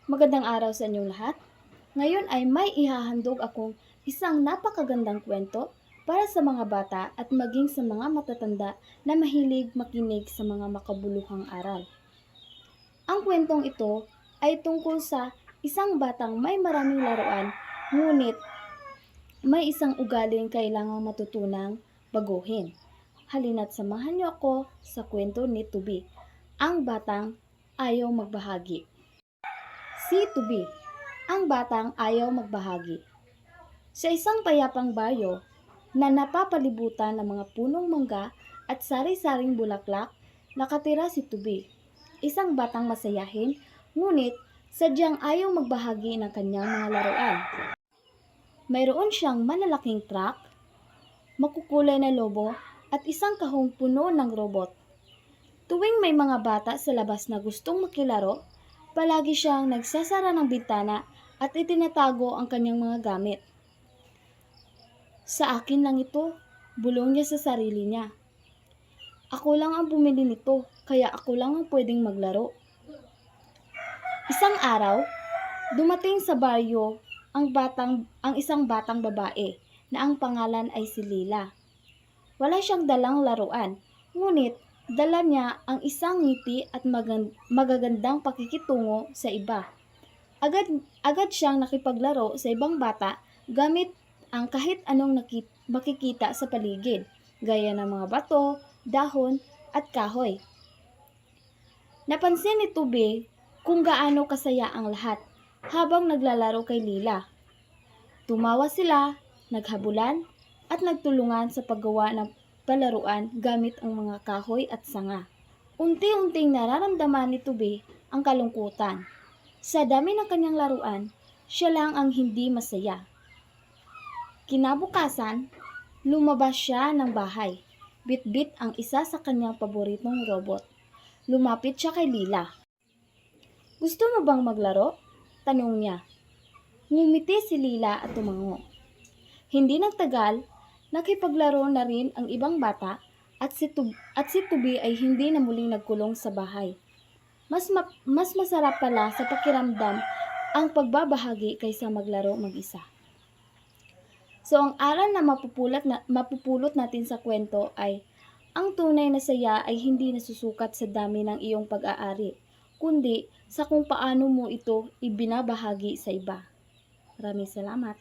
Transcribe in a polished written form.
Magandang araw sa inyong lahat. Ngayon ay may ihahandog akong isang napakagandang kwento para sa mga bata at maging sa mga matatanda na mahilig makinig sa mga makabuluhang aral. Ang kwentong ito ay tungkol sa isang batang may maraming laruan, ngunit may isang ugaling kailangang matutunang baguhin. Halina't samahan niyo ako sa kwento ni Tubi, ang batang ayaw magbahagi. Si Tubi, ang batang ayaw magbahagi. Sa isang payapang bayo na napapalibutan ng mga punong mangga at sari-saring bulaklak, nakatira si Tubi, isang batang masayahin, ngunit sadyang ayaw magbahagi ng kanyang mga laruan. Mayroon siyang malalaking truck, makukulay na lobo, at isang kahong puno ng robot. Tuwing may mga bata sa labas na gustong makilaro, palagi siyang nagsasara ng bintana at itinatago ang kanyang mga gamit. Sa akin lang ito, bulong niya sa sarili niya. Ako lang ang bumili nito, kaya ako lang ang pwedeng maglaro. Isang araw, dumating sa baryo ang isang batang babae na ang pangalan ay si Lila. Wala siyang dalang laruan, ngunit dala niya ang isang ngiti at magagandang pakikitungo sa iba. Agad siyang nakipaglaro sa ibang bata gamit ang kahit anong makikita sa paligid, gaya ng mga bato, dahon, at kahoy. Napansin ni Tubi kung gaano kasaya ang lahat habang naglalaro kay Lila. Tumawa sila, naghabulan, at nagtulungan sa paggawa ng palaruan gamit ang mga kahoy at sanga. Unti-unting nararamdaman ni Tubi ang kalungkutan. Sa dami ng kanyang laruan, siya lang ang hindi masaya. Kinabukasan, lumabas siya ng bahay. Bit-bit ang isa sa kanyang paboritong robot. Lumapit siya kay Lila. Gusto mo bang maglaro? Tanong niya. Ngumiti si Lila at tumango. Hindi nagtagal, nakipaglaro na rin ang ibang bata at si Tubi ay hindi na muling nagkulong sa bahay. Mas masarap pala sa pakiramdam ang pagbabahagi kaysa maglaro mag-isa. So ang aral na mapupulot natin sa kwento ay ang tunay na saya ay hindi nasusukat sa dami ng iyong pag-aari, kundi sa kung paano mo ito ibinabahagi sa iba. Maraming salamat.